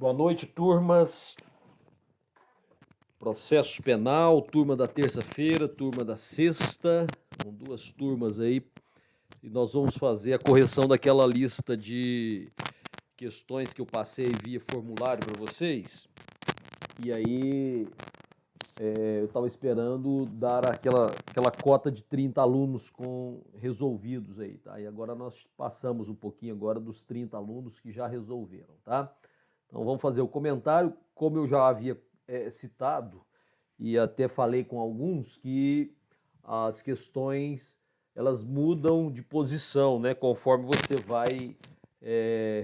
Boa noite, turmas. Processo penal, turma da terça-feira, turma da sexta. São duas turmas aí. E nós vamos fazer a correção daquela lista de questões que eu passei via formulário para vocês. E aí, eu estava esperando dar aquela cota de 30 alunos resolvidos aí, tá? E agora nós passamos um pouquinho agora dos 30 alunos que já resolveram, tá? Então vamos fazer o comentário, como eu já havia citado, e até falei com alguns que as questões elas mudam de posição, né? Conforme você vai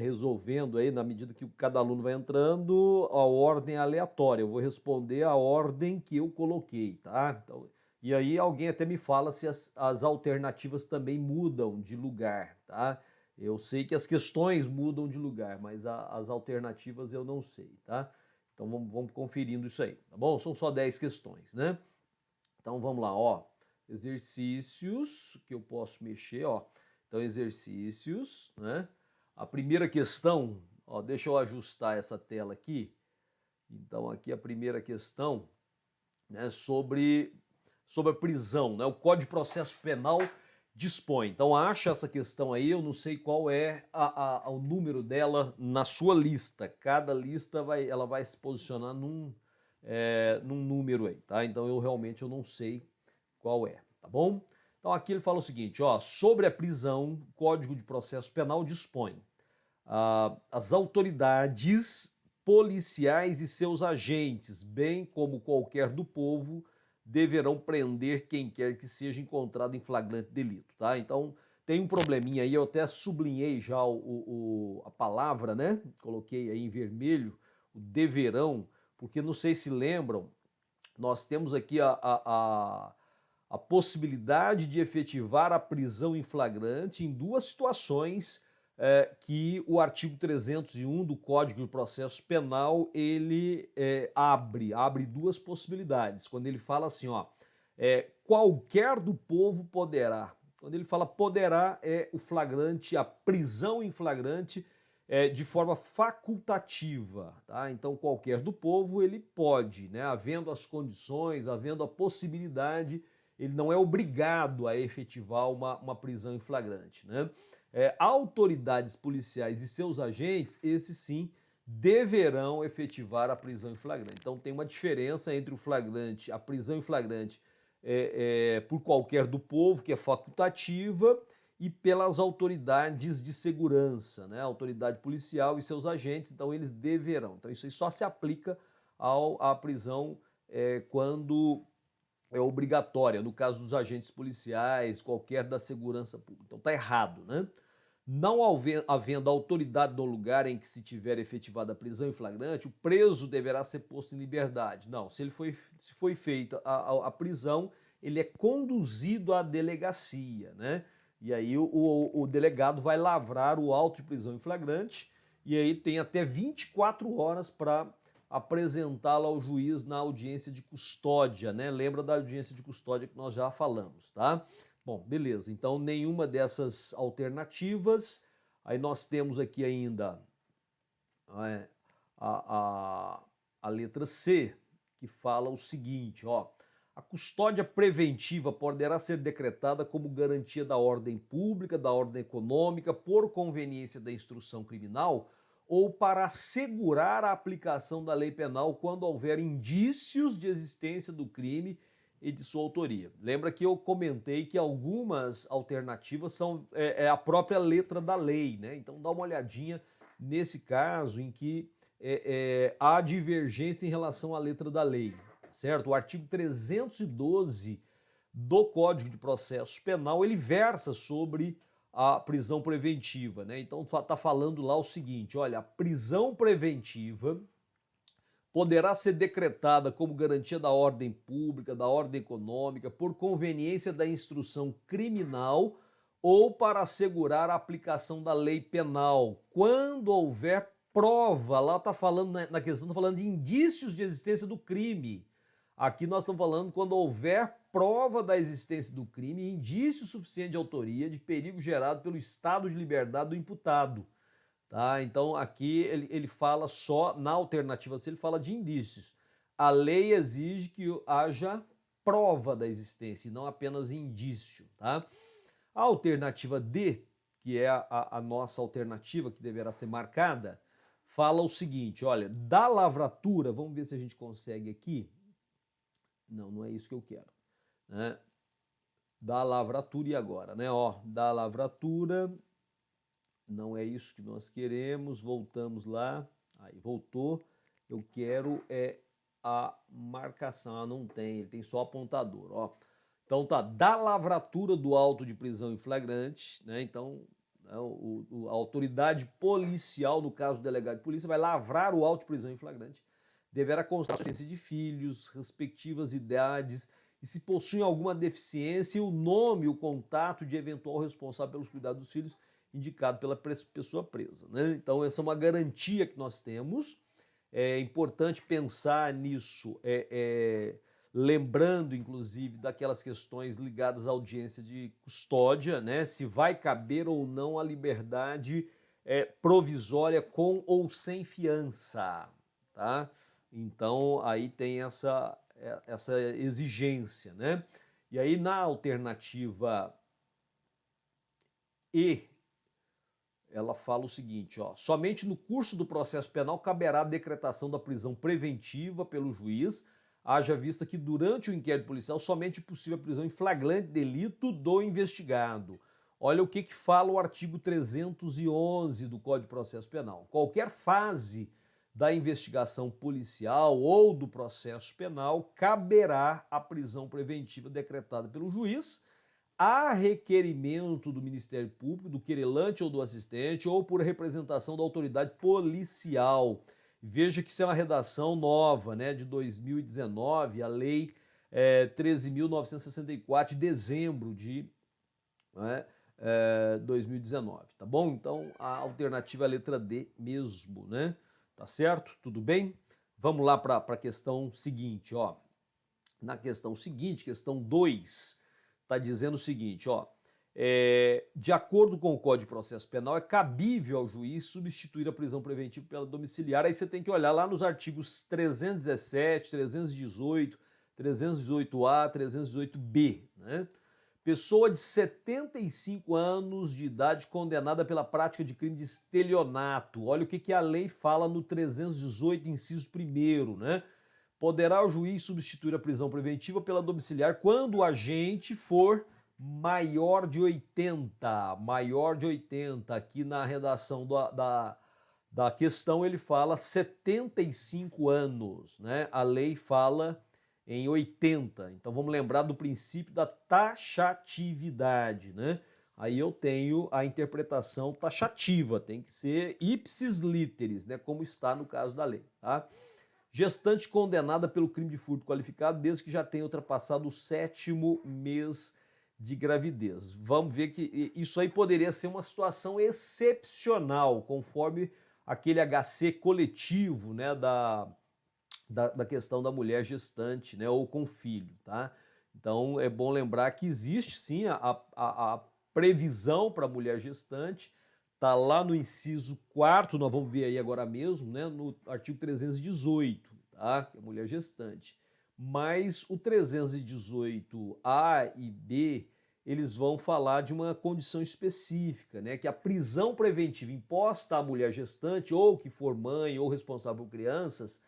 resolvendo aí, na medida que cada aluno vai entrando, a ordem é aleatória. Eu vou responder a ordem que eu coloquei, tá? Então, e aí alguém até me fala se as alternativas também mudam de lugar, tá? Eu sei que as questões mudam de lugar, mas as alternativas eu não sei, tá? Então vamos conferindo isso aí, tá bom? São só 10 questões, né? Então vamos lá, ó. Exercícios que eu posso mexer, ó. Então exercícios, né? A primeira questão, ó, deixa eu ajustar essa tela aqui. Então aqui a primeira questão, né, sobre a prisão, né? O Código de Processo Penal dispõe. Então acha essa questão aí, eu não sei qual é o número dela na sua lista. Cada lista ela vai se posicionar num número aí, tá? Então eu realmente não sei qual é, tá bom? Então aqui ele fala o seguinte, ó, sobre a prisão, o Código de Processo Penal dispõe. As autoridades policiais e seus agentes, bem como qualquer do povo, deverão prender quem quer que seja encontrado em flagrante delito, tá? Então, tem um probleminha aí, eu até sublinhei já a palavra, né? Coloquei aí em vermelho, o deverão, porque não sei se lembram, nós temos aqui a possibilidade de efetivar a prisão em flagrante em duas situações que o artigo 301 do Código de Processo Penal ele abre duas possibilidades. Quando ele fala assim, ó, qualquer do povo poderá. Quando ele fala poderá, é o flagrante, a prisão em flagrante de forma facultativa, tá? Então qualquer do povo ele pode, né? Havendo as condições, havendo a possibilidade, ele não é obrigado a efetivar uma prisão em flagrante, né? Autoridades policiais e seus agentes, esses sim, deverão efetivar a prisão em flagrante. Então tem uma diferença entre o flagrante, a prisão em flagrante por qualquer do povo, que é facultativa, e pelas autoridades de segurança, né? A autoridade policial e seus agentes, então eles deverão. Então isso aí só se aplica à prisão quando é obrigatória, no caso dos agentes policiais, qualquer da segurança pública. Então tá errado, né? Não havendo autoridade no lugar em que se tiver efetivada a prisão em flagrante, o preso deverá ser posto em liberdade. Não, se foi feita a prisão, ele é conduzido à delegacia, né? E aí o delegado vai lavrar o auto de prisão em flagrante e aí tem até 24 horas para apresentá-la ao juiz na audiência de custódia, né? Lembra da audiência de custódia que nós já falamos, tá? Bom, beleza. Então, nenhuma dessas alternativas. Aí nós temos aqui ainda a, a, a letra C, que fala o seguinte, ó. A custódia preventiva poderá ser decretada como garantia da ordem pública, da ordem econômica, por conveniência da instrução criminal ou para assegurar a aplicação da lei penal quando houver indícios de existência do crime e de sua autoria. Lembra que eu comentei que algumas alternativas são a própria letra da lei, né? Então dá uma olhadinha nesse caso em que há divergência em relação à letra da lei, certo? O artigo 312 do Código de Processo Penal, ele versa sobre a prisão preventiva, né? Então está falando lá o seguinte, olha, a prisão preventiva poderá ser decretada como garantia da ordem pública, da ordem econômica, por conveniência da instrução criminal ou para assegurar a aplicação da lei penal, quando houver prova, lá está falando, na questão, está falando de indícios de existência do crime. Aqui nós estamos falando quando houver prova da existência do crime, indício suficiente de autoria, de perigo gerado pelo estado de liberdade do imputado. Tá? Então, aqui ele fala só, na alternativa C, ele fala de indícios. A lei exige que haja prova da existência e não apenas indício. Tá? A alternativa D, que é a nossa alternativa, que deverá ser marcada, fala o seguinte, olha, da lavratura, vamos ver se a gente consegue aqui. Não, não é isso que eu quero. Né? Da lavratura e agora, né? Ó, da lavratura, não é isso que nós queremos, voltamos lá, aí voltou, eu quero a marcação, não tem, ele tem só apontador, ó. Então tá, da lavratura do auto de prisão em flagrante, né? Então a autoridade policial, no caso do delegado de polícia, vai lavrar o auto de prisão em flagrante, deverá constar a existência de filhos, respectivas idades, e se possuem alguma deficiência, o nome e o contato de eventual responsável pelos cuidados dos filhos, indicado pela pessoa presa. Né? Então, essa é uma garantia que nós temos. É importante pensar nisso, lembrando, inclusive, daquelas questões ligadas à audiência de custódia, né? Se vai caber ou não a liberdade provisória com ou sem fiança. Tá? Então, aí tem essa exigência. Né? E aí, na alternativa E, ela fala o seguinte, ó, somente no curso do processo penal caberá a decretação da prisão preventiva pelo juiz, haja vista que durante o inquérito policial somente é possível a prisão em flagrante delito do investigado. Olha o que fala o artigo 311 do Código de Processo Penal. Qualquer fase da investigação policial ou do processo penal caberá a prisão preventiva decretada pelo juiz, a requerimento do Ministério Público, do querelante ou do assistente, ou por representação da autoridade policial. Veja que isso é uma redação nova, né, de 2019, a Lei 13.964, de dezembro de 2019, tá bom? Então, a alternativa é a letra D mesmo, né? Tá certo? Tudo bem? Vamos lá para a questão seguinte, ó. Na questão seguinte, questão 2, está dizendo o seguinte, ó, de acordo com o Código de Processo Penal, é cabível ao juiz substituir a prisão preventiva pela domiciliar. Aí você tem que olhar lá nos artigos 317, 318, 318A, 318B, né? Pessoa de 75 anos de idade condenada pela prática de crime de estelionato. Olha o que a lei fala no 318, inciso 1º, né? Poderá o juiz substituir a prisão preventiva pela domiciliar quando o agente for maior de 80. Maior de 80. Aqui na redação da questão ele fala 75 anos, né? A lei fala em 80. Então vamos lembrar do princípio da taxatividade, né? Aí eu tenho a interpretação taxativa, tem que ser ipsis literis, né? Como está no caso da lei, tá? Gestante condenada pelo crime de furto qualificado desde que já tenha ultrapassado o 7º mês de gravidez. Vamos ver que isso aí poderia ser uma situação excepcional, conforme aquele HC coletivo, né, da questão da mulher gestante, né, ou com filho, tá? Então é bom lembrar que existe sim a previsão para a mulher gestante, tá lá no inciso 4º, nós vamos ver aí agora mesmo, né, no artigo 318, tá? Que é a mulher gestante. Mas o 318A e B, eles vão falar de uma condição específica, né, que a prisão preventiva imposta à mulher gestante, ou que for mãe ou responsável por crianças,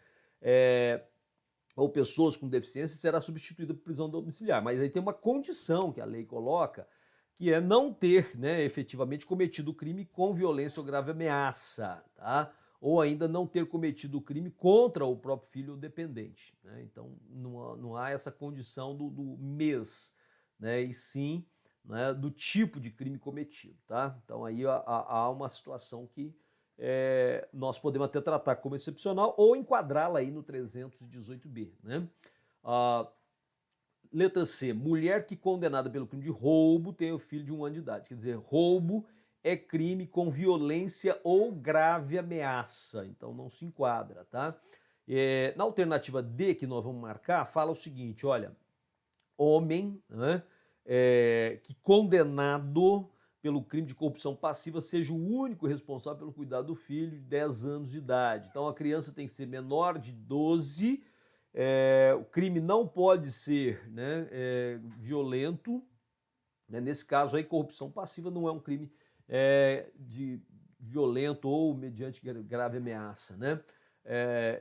ou pessoas com deficiência, será substituída por prisão domiciliar. Mas aí tem uma condição que a lei coloca, que é não ter, né, efetivamente cometido o crime com violência ou grave ameaça, tá? Ou ainda não ter cometido o crime contra o próprio filho ou dependente, né? Então não há essa condição do mês, né? E sim, né, do tipo de crime cometido, tá? Então aí há uma situação que nós podemos até tratar como excepcional ou enquadrá-la aí no 318B, né? Letra C, mulher que condenada pelo crime de roubo tem o filho de 1 ano de idade. Quer dizer, roubo é crime com violência ou grave ameaça, então não se enquadra, tá? Na alternativa D, que nós vamos marcar, fala o seguinte, olha, homem, né, que condenado pelo crime de corrupção passiva seja o único responsável pelo cuidado do filho de 10 anos de idade. Então a criança tem que ser menor de 12, o crime não pode ser, né, violento, né? Nesse caso aí, corrupção passiva não é um crime de violento ou mediante grave ameaça, né?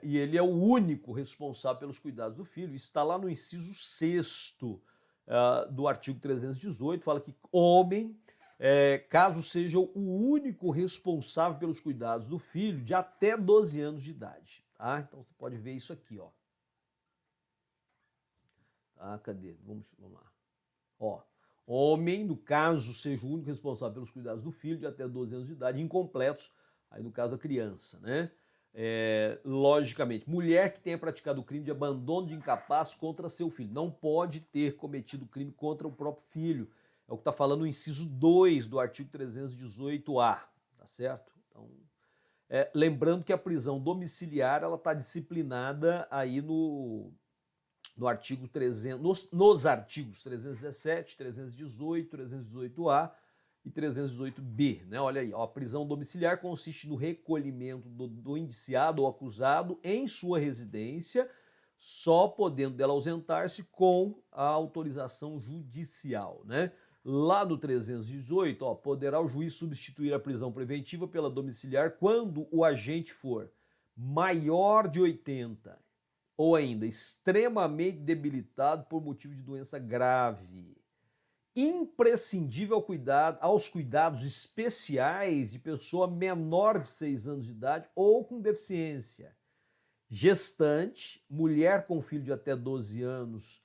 E ele é o único responsável pelos cuidados do filho. Isso está lá no inciso 6º do artigo 318, fala que homem, caso seja o único responsável pelos cuidados do filho de até 12 anos de idade. Tá? Então você pode ver isso aqui, ó. Tá, cadê? Vamos lá. Ó, homem, no caso, seja o único responsável pelos cuidados do filho de até 12 anos de idade, incompletos, aí no caso da criança, né? Logicamente, mulher que tenha praticado o crime de abandono de incapaz contra seu filho, não pode ter cometido crime contra o próprio filho. É o que está falando no inciso 2 do artigo 318-A, tá certo? Então, lembrando que a prisão domiciliar, ela está disciplinada aí no artigo 300, nos artigos 317, 318, 318-A e 318-B, né? Olha aí, ó, a prisão domiciliar consiste no recolhimento do indiciado ou acusado em sua residência, só podendo dela ausentar-se com a autorização judicial, né? Lá no 318, ó, poderá o juiz substituir a prisão preventiva pela domiciliar quando o agente for maior de 80 ou ainda extremamente debilitado por motivo de doença grave, imprescindível aos cuidados especiais de pessoa menor de 6 anos de idade ou com deficiência, gestante, mulher com filho de até 12 anos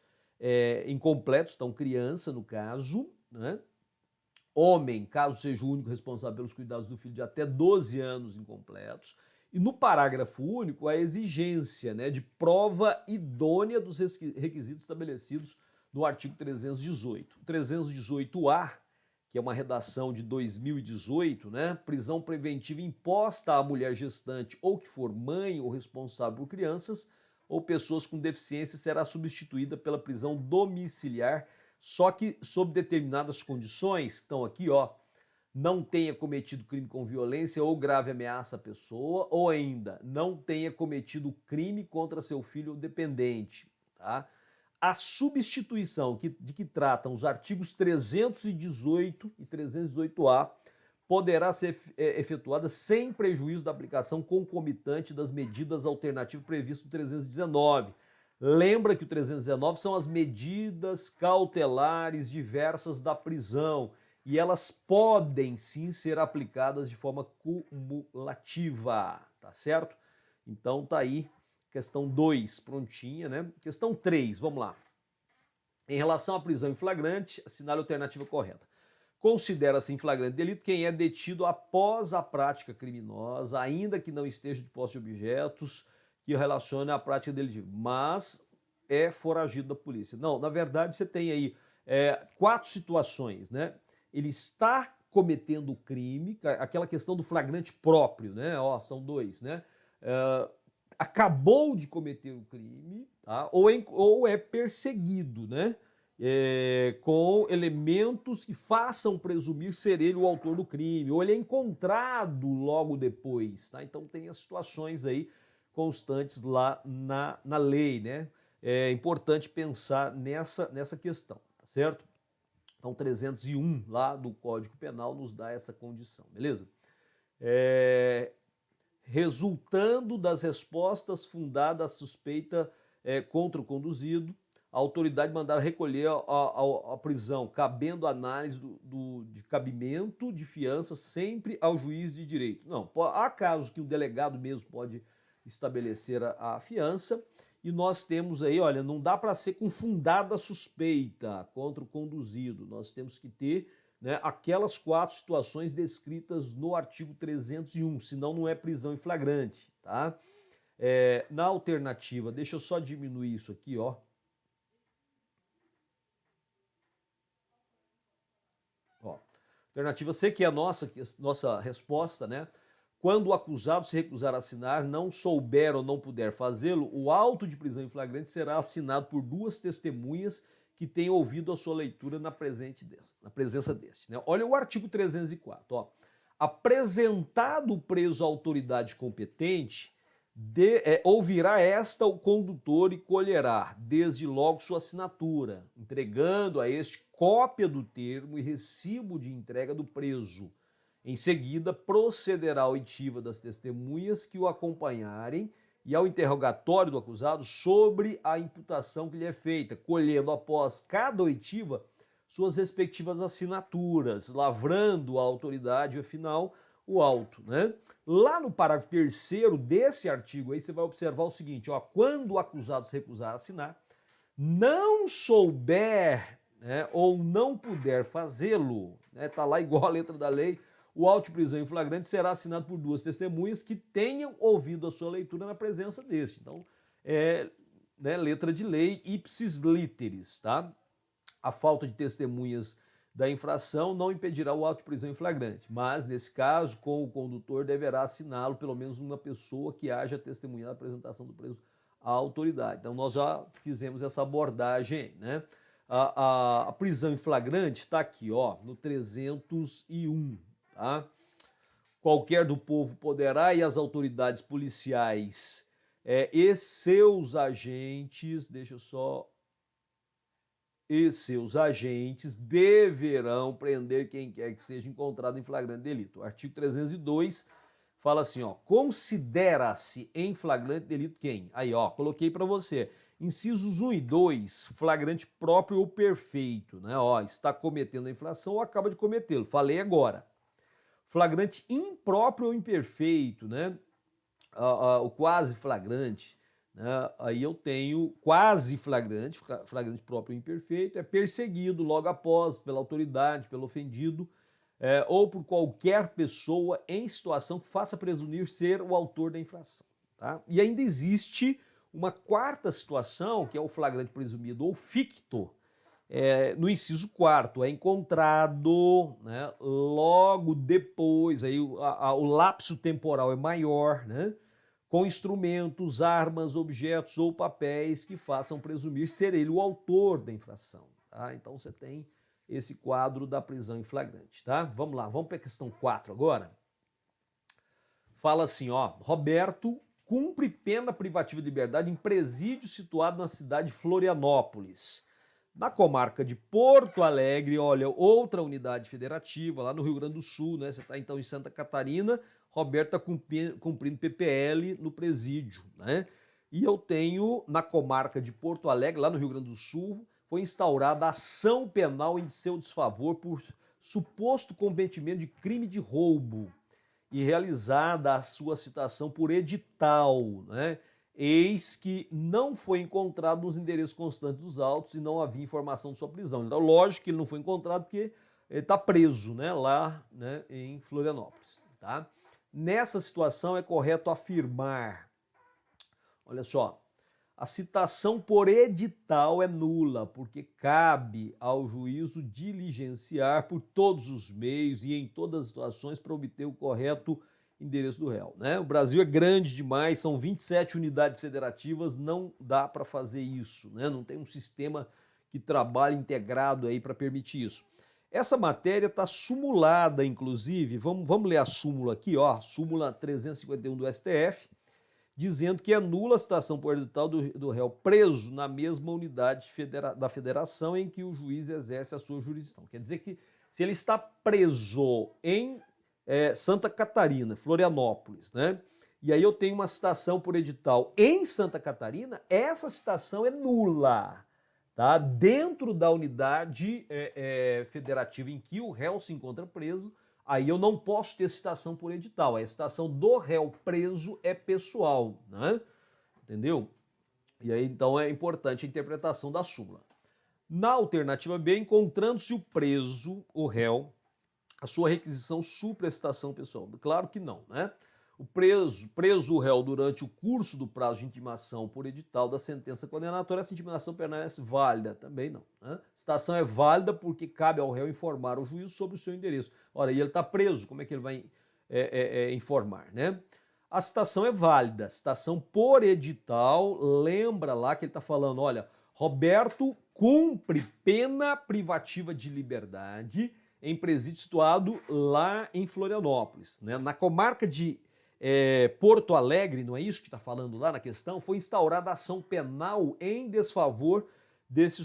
incompletos, então criança no caso, né? Homem, caso seja o único responsável pelos cuidados do filho de até 12 anos incompletos. E no parágrafo único, a exigência, né, de prova idônea dos requisitos estabelecidos no artigo 318. O 318-A, que é uma redação de 2018, né, prisão preventiva imposta à mulher gestante ou que for mãe ou responsável por crianças ou pessoas com deficiência será substituída pela prisão domiciliar, só que sob determinadas condições, que estão aqui, ó, não tenha cometido crime com violência ou grave ameaça à pessoa, ou ainda não tenha cometido crime contra seu filho ou dependente. Tá? A substituição de que tratam os artigos 318 e 318-A poderá ser efetuada sem prejuízo da aplicação concomitante das medidas alternativas previstas no 319. Lembra que o 319 são as medidas cautelares diversas da prisão, e elas podem sim ser aplicadas de forma cumulativa, tá certo? Então tá aí, questão 2, prontinha, né? Questão 3, vamos lá. Em relação à prisão em flagrante, assinale a alternativa correta. Considera-se em flagrante delito quem é detido após a prática criminosa, ainda que não esteja de posse de objetos que relacione à prática delitiva, mas é foragido da polícia. Não, na verdade você tem aí 4 situações, né? Ele está cometendo o crime, aquela questão do flagrante próprio, né? Ó, são 2, né? Acabou de cometer o crime, tá? Ou é perseguido, né? Com elementos que façam presumir ser ele o autor do crime, ou ele é encontrado logo depois, tá? Então tem as situações aí constantes lá na lei, né? É importante pensar nessa questão, tá certo? Então, 301 lá do Código Penal nos dá essa condição, beleza? Resultando das respostas fundadas à suspeita contra o conduzido, a autoridade mandar recolher a prisão, cabendo análise de cabimento de fiança sempre ao juiz de direito. Não, há casos que o delegado mesmo pode estabelecer a fiança, e nós temos aí, olha, não dá para ser com fundada suspeita contra o conduzido. Nós temos que ter, né, aquelas 4 situações descritas no artigo 301, senão não é prisão em flagrante, tá? Na alternativa, deixa eu só diminuir isso aqui, ó. Alternativa C, que é a nossa resposta, né? Quando o acusado se recusar a assinar, não souber ou não puder fazê-lo, o auto de prisão em flagrante será assinado por 2 testemunhas que que tenha ouvido a sua leitura na presença deste. Né? Olha o artigo 304. Ó. Apresentado o preso à autoridade competente, ouvirá esta o condutor e colherá, desde logo, sua assinatura, entregando a este cópia do termo e recibo de entrega do preso. Em seguida, procederá à oitiva das testemunhas que o acompanharem e ao interrogatório do acusado sobre a imputação que lhe é feita, colhendo após cada oitiva suas respectivas assinaturas, lavrando a autoridade, afinal, o auto, né? Lá no parágrafo 3º desse artigo aí, você vai observar o seguinte, ó, quando o acusado se recusar a assinar, não souber, né, ou não puder fazê-lo, né, tá lá igual a letra da lei, o auto de prisão em flagrante será assinado por duas testemunhas que tenham ouvido a sua leitura na presença deste. Então, né, letra de lei ipsis literis, tá? A falta de testemunhas da infração não impedirá o auto de prisão em flagrante, mas, nesse caso, com o condutor deverá assiná-lo pelo menos uma pessoa que haja testemunhado a apresentação do preso à autoridade. Então, nós já fizemos essa abordagem, né? A prisão em flagrante está aqui, ó, no 301, tá? Qualquer do povo poderá e as autoridades policiais e seus agentes, e seus agentes deverão prender quem quer que seja encontrado em flagrante delito. O artigo 302 fala assim, ó, considera-se em flagrante delito quem? Aí, ó, coloquei para você. Incisos 1 e 2, flagrante próprio ou perfeito, né? Ó, está cometendo a infração ou acaba de cometê-lo. Falei agora. Flagrante impróprio ou imperfeito, né? O quase flagrante, né? Aí eu tenho quase flagrante, flagrante próprio ou imperfeito, é perseguido logo após pela autoridade, pelo ofendido, ou por qualquer pessoa em situação que faça presumir ser o autor da infração. Tá? E ainda existe uma quarta situação, que é o flagrante presumido ou ficto, no inciso 4º, é encontrado, né, logo depois, aí o lapso temporal é maior, né, com instrumentos, armas, objetos ou papéis que façam presumir ser ele o autor da infração. Tá? Então você tem esse quadro da prisão em flagrante. Tá? Vamos lá, vamos para a questão 4 agora. Fala assim, ó, Roberto cumpre pena privativa de liberdade em presídio situado na cidade de Florianópolis. Na comarca de Porto Alegre, olha, outra unidade federativa, lá no Rio Grande do Sul, né? Você está então em Santa Catarina, Roberto está cumprindo PPL no presídio, né? E eu tenho, na comarca de Porto Alegre, lá no Rio Grande do Sul, foi instaurada ação penal em seu desfavor por suposto cometimento de crime de roubo e realizada a sua citação por edital, né? Eis que não foi encontrado nos endereços constantes dos autos e não havia informação de sua prisão. Então, lógico que ele não foi encontrado porque ele está preso, né, lá, né, em Florianópolis. Tá? Nessa situação é correto afirmar, olha só, a citação por edital é nula, porque cabe ao juízo diligenciar por todos os meios e em todas as situações para obter o correto endereço do réu, né? O Brasil é grande demais, são 27 unidades federativas, não dá para fazer isso, né? Não tem um sistema que trabalhe integrado aí para permitir isso. Essa matéria está sumulada, inclusive, vamos ler a súmula aqui, ó, súmula 351 do STF, dizendo que é nula a citação por edital do réu preso na mesma unidade da federação em que o juiz exerce a sua jurisdição. Quer dizer que se ele está preso em Santa Catarina, Florianópolis, né? E aí eu tenho uma citação por edital em Santa Catarina, essa citação é nula, tá? Dentro da unidade federativa em que o réu se encontra preso, aí eu não posso ter citação por edital. A citação do réu preso é pessoal, né? Entendeu? E aí então é importante a interpretação da súmula. Na alternativa B, encontrando-se o preso, o réu, a sua requisição supra a citação pessoal. Claro que não, né? O preso o réu durante o curso do prazo de intimação por edital da sentença condenatória, essa intimação permanece válida, também não. Né? A citação é válida porque cabe ao réu informar o juiz sobre o seu endereço. Ora, e ele está preso, como é que ele vai informar, né? A citação é válida, citação por edital, lembra lá que ele está falando, olha, Roberto cumpre pena privativa de liberdade em presídio situado lá em Florianópolis, né? Na comarca de Porto Alegre, não é isso que está falando lá na questão, foi instaurada ação penal em desfavor desse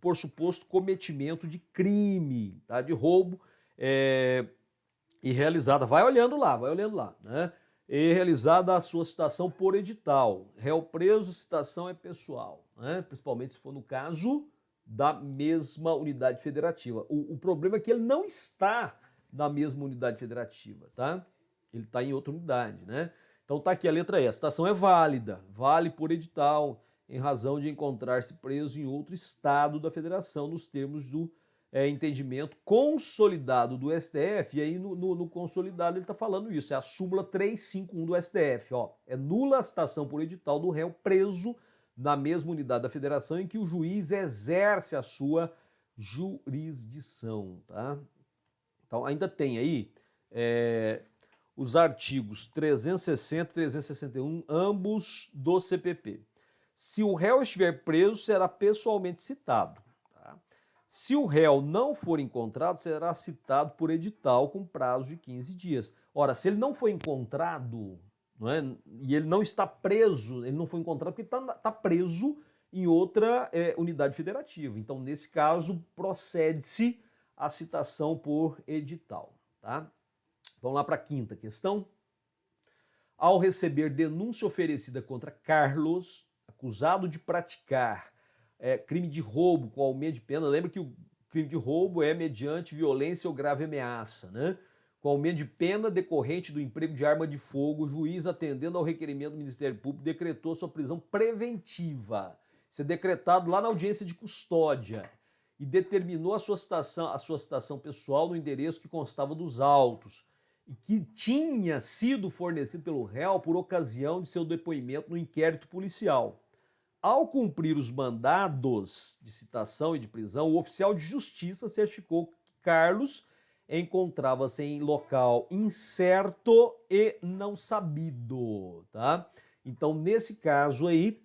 por suposto cometimento de crime, tá? De roubo e realizada, vai olhando lá, né? E realizada a sua citação por edital. Réu preso, citação é pessoal, né? Principalmente se for no caso da mesma unidade federativa. O problema é que ele não está na mesma unidade federativa, tá? Ele está em outra unidade, né? Então tá aqui a letra E. A citação é válida, vale por edital, em razão de encontrar-se preso em outro estado da federação, nos termos do entendimento consolidado do STF. E aí no consolidado ele está falando isso, é a súmula 351 do STF. Ó, é nula a citação por edital do réu preso na mesma unidade da federação em que o juiz exerce a sua jurisdição, tá? Então ainda tem aí os artigos 360 e 361, ambos do CPP. Se o réu estiver preso, será pessoalmente citado. Tá? Se o réu não for encontrado, será citado por edital com prazo de 15 dias. Ora, se ele não foi encontrado, não é, e ele não está preso, ele não foi encontrado porque está preso em outra unidade federativa. Então, nesse caso, procede-se a citação por edital. Tá? Vamos lá para a quinta questão. Ao receber denúncia oferecida contra Carlos, acusado de praticar crime de roubo com aumento de pena, lembra que o crime de roubo é mediante violência ou grave ameaça, né? Com aumento de pena decorrente do emprego de arma de fogo, o juiz, atendendo ao requerimento do Ministério Público, decretou sua prisão preventiva. Isso é decretado lá na audiência de custódia e determinou a sua citação pessoal no endereço que constava dos autos e que tinha sido fornecido pelo réu por ocasião de seu depoimento no inquérito policial. Ao cumprir os mandados de citação e de prisão, o oficial de justiça certificou que Carlos encontrava-se em local incerto e não sabido, tá? Então, nesse caso aí,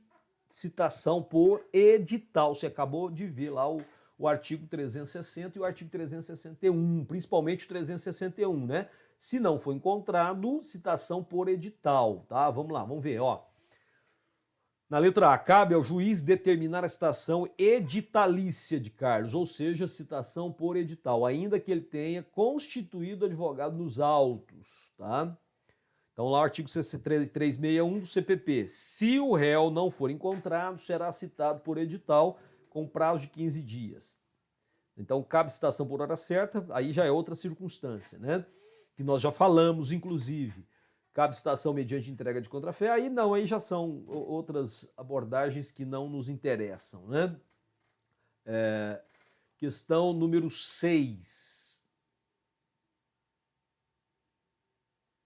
citação por edital. Você acabou de ver lá o artigo 360 e o artigo 361, principalmente o 361, né? Se não for encontrado, citação por edital, tá? Vamos lá, vamos ver, ó. Na letra A, cabe ao juiz determinar a citação editalícia de Carlos, ou seja, citação por edital, ainda que ele tenha constituído advogado nos autos, tá? Então lá o artigo 361 do CPP. Se o réu não for encontrado, será citado por edital com prazo de 15 dias. Então cabe citação por hora certa, aí já é outra circunstância, né? Que nós já falamos, inclusive. Cabe citação mediante entrega de contrafé, aí não, aí já são outras abordagens que não nos interessam, né? Questão número 6.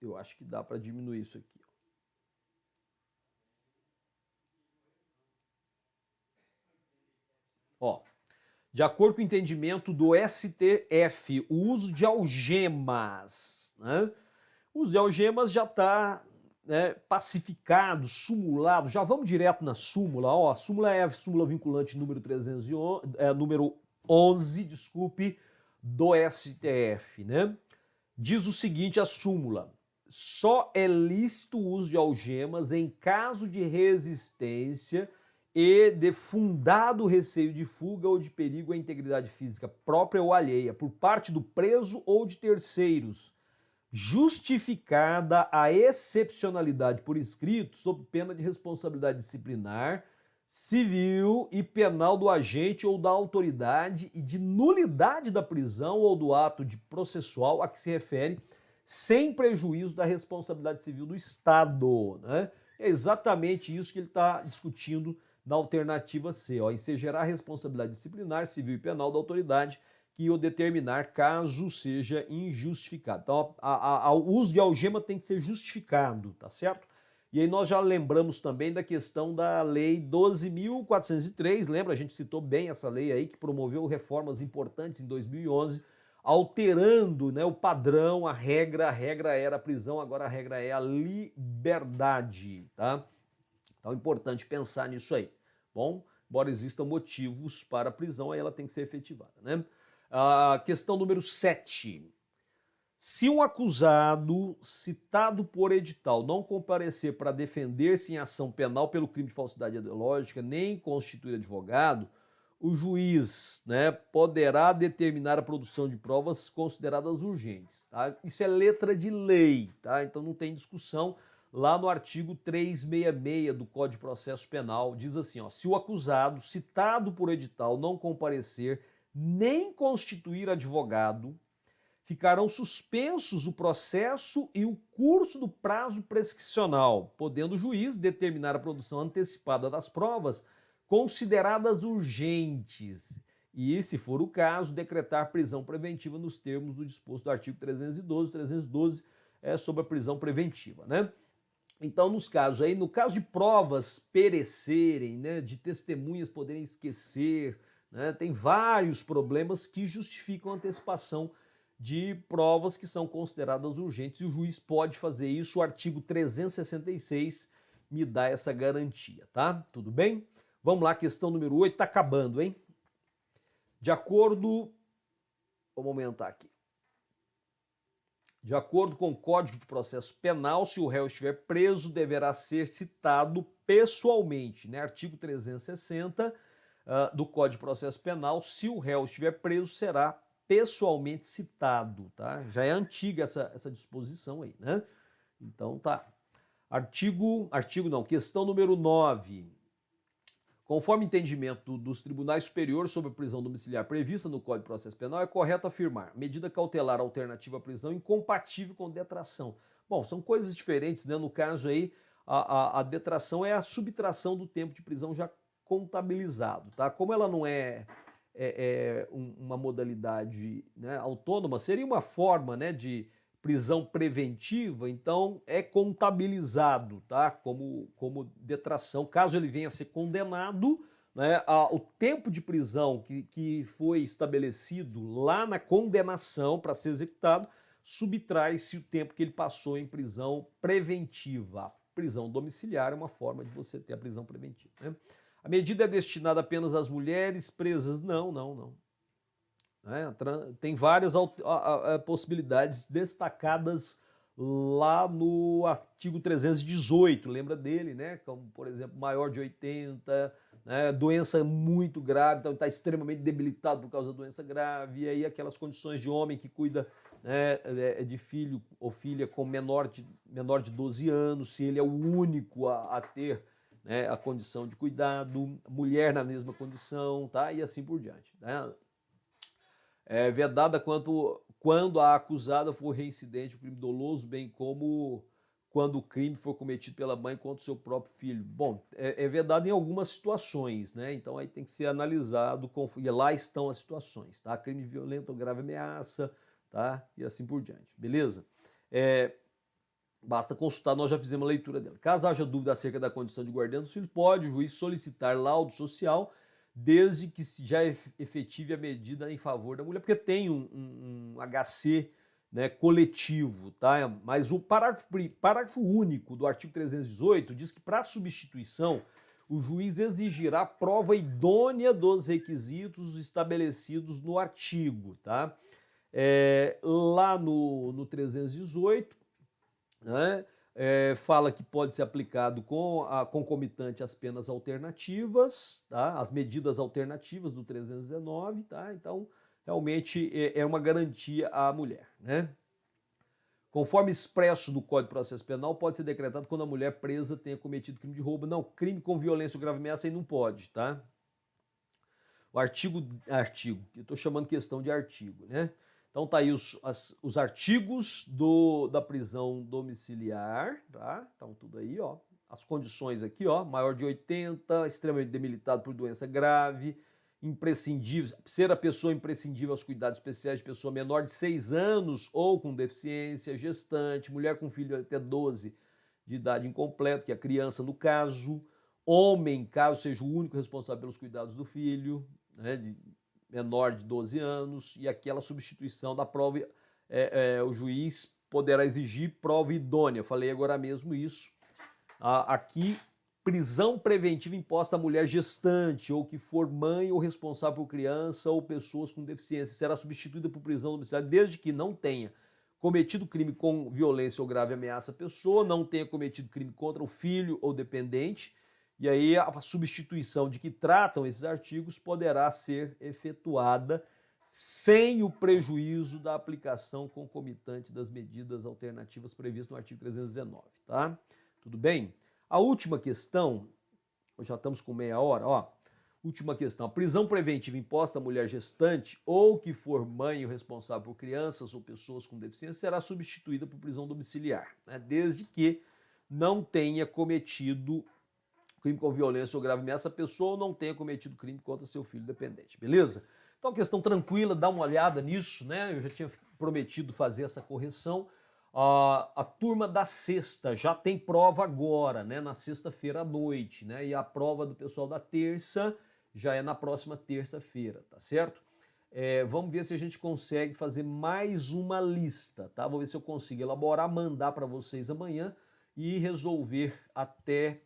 Eu acho que dá para diminuir isso aqui. Ó, de acordo com o entendimento do STF, o uso de algemas, né? O uso de algemas já está pacificado, sumulado. Já vamos direto na súmula. Ó, a súmula é a súmula vinculante número 11, desculpe, do STF, né? Diz o seguinte a súmula: só é lícito o uso de algemas em caso de resistência e de fundado receio de fuga ou de perigo à integridade física própria ou alheia por parte do preso ou de terceiros, justificada a excepcionalidade por escrito, sob pena de responsabilidade disciplinar, civil e penal do agente ou da autoridade e de nulidade da prisão ou do ato de processual a que se refere, sem prejuízo da responsabilidade civil do Estado, né? É exatamente isso que ele está discutindo na alternativa C, ó, ensejará a responsabilidade disciplinar, civil e penal da autoridade que o determinar caso seja injustificado. Então, o uso de algema tem que ser justificado, tá certo? E aí nós já lembramos também da questão da Lei 12.403, lembra? A gente citou bem essa lei aí, que promoveu reformas importantes em 2011, alterando, né, o padrão, a regra era a prisão, agora a regra é a liberdade, tá? Então é importante pensar nisso aí. Bom, embora existam motivos para a prisão, aí ela tem que ser efetivada, né? A questão número 7. Se um acusado citado por edital não comparecer para defender-se em ação penal pelo crime de falsidade ideológica, nem constituir advogado, o juiz, né, poderá determinar a produção de provas consideradas urgentes. Tá? Isso é letra de lei, tá? Então não tem discussão. Lá no artigo 366 do Código de Processo Penal, diz assim, ó, se o acusado citado por edital não comparecer nem constituir advogado, ficarão suspensos o processo e o curso do prazo prescricional, podendo o juiz determinar a produção antecipada das provas consideradas urgentes e, se for o caso, decretar prisão preventiva nos termos do disposto do artigo 312. 312 é sobre a prisão preventiva, né? Então, nos casos aí, no caso de provas perecerem, né, de testemunhas poderem esquecer, né, tem vários problemas que justificam a antecipação de provas que são consideradas urgentes e o juiz pode fazer isso. O artigo 366 me dá essa garantia, tá? Tudo bem? Vamos lá, questão número 8, tá acabando, hein? De acordo... Vamos aumentar aqui. De acordo com o Código de Processo Penal, se o réu estiver preso, deverá ser citado pessoalmente, né? Artigo 360 do Código de Processo Penal, se o réu estiver preso, será pessoalmente citado, tá? Já é antiga essa disposição aí, né? Então tá. Questão número 9. Conforme entendimento dos tribunais superiores sobre a prisão domiciliar prevista no Código de Processo Penal, é correto afirmar medida cautelar alternativa à prisão incompatível com detração. Bom, são coisas diferentes, né? No caso aí, a detração é a subtração do tempo de prisão já contabilizado, tá? Como ela não é uma modalidade, né, autônoma, seria uma forma, né, de prisão preventiva, então é contabilizado, tá, como detração. Caso ele venha a ser condenado, né, o tempo de prisão que foi estabelecido lá na condenação para ser executado, subtrai-se o tempo que ele passou em prisão preventiva. A prisão domiciliar é uma forma de você ter a prisão preventiva, né? A medida é destinada apenas às mulheres presas? Não. Tem várias possibilidades destacadas lá no artigo 318, lembra dele, né? Como, por exemplo, maior de 80, né? Doença muito grave, então está extremamente debilitado por causa da doença grave, e aí aquelas condições de homem que cuida, né, de filho ou filha com menor de 12 anos, se ele é o único a ter, né, a condição de cuidado, mulher na mesma condição, tá? E assim por diante, né? É vedada quando a acusada for reincidente, crime doloso, bem como quando o crime for cometido pela mãe contra o seu próprio filho. Bom, é vedado em algumas situações, né? Então aí tem que ser analisado, e lá estão as situações, tá? Crime violento ou grave ameaça, tá? E assim por diante, beleza? Basta consultar, nós já fizemos a leitura dela. Caso haja dúvida acerca da condição de guardião dos filhos, pode o juiz solicitar laudo social, desde que já efetive a medida em favor da mulher, porque tem um HC, né, coletivo, tá? Mas o parágrafo único do artigo 318 diz que para substituição o juiz exigirá prova idônea dos requisitos estabelecidos no artigo, tá? Lá no 318, né, fala que pode ser aplicado concomitante às penas alternativas, tá? As medidas alternativas do 319, tá? Então, realmente é uma garantia à mulher, né? Conforme expresso do Código de Processo Penal, pode ser decretado quando a mulher presa tenha cometido crime de roubo. Não, crime com violência ou grave ameaça aí não pode, tá? O artigo, eu estou chamando questão de artigo, né? Então tá aí os artigos da prisão domiciliar, tá? Então tudo aí, ó. As condições aqui, ó. Maior de 80, extremamente debilitado por doença grave, imprescindível, ser a pessoa imprescindível aos cuidados especiais de pessoa menor de 6 anos ou com deficiência, gestante, mulher com filho até 12 de idade incompleta, que é a criança no caso, homem, caso seja o único responsável pelos cuidados do filho, né, de menor de 12 anos, e aquela substituição da prova, o juiz poderá exigir prova idônea. Eu falei agora mesmo isso. Aqui prisão preventiva imposta à mulher gestante ou que for mãe ou responsável por criança ou pessoas com deficiência será substituída por prisão domiciliar desde que não tenha cometido crime com violência ou grave ameaça à pessoa, não tenha cometido crime contra o filho ou dependente, e aí a substituição de que tratam esses artigos poderá ser efetuada sem o prejuízo da aplicação concomitante das medidas alternativas previstas no artigo 319, tá? Tudo bem? A última questão, já estamos com meia hora, ó. Última questão. A prisão preventiva imposta à mulher gestante ou que for mãe ou responsável por crianças ou pessoas com deficiência será substituída por prisão domiciliar, né? Desde que não tenha cometido crime com violência ou grave ameaça à pessoa ou não tenha cometido crime contra seu filho dependente, beleza? Então, questão tranquila, dá uma olhada nisso, né? Eu já tinha prometido fazer essa correção. A turma da sexta já tem prova agora, né? Na sexta-feira à noite, né? E a prova do pessoal da terça já é na próxima terça-feira, tá certo? Vamos ver se a gente consegue fazer mais uma lista, tá? Vou ver se eu consigo elaborar, mandar para vocês amanhã e resolver até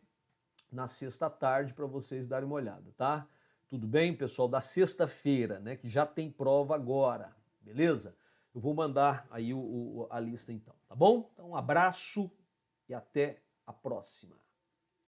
na sexta tarde para vocês darem uma olhada, tá? Tudo bem, pessoal? Da sexta-feira, né? Que já tem prova agora, beleza? Eu vou mandar aí a lista então, tá bom? Então, um abraço e até a próxima.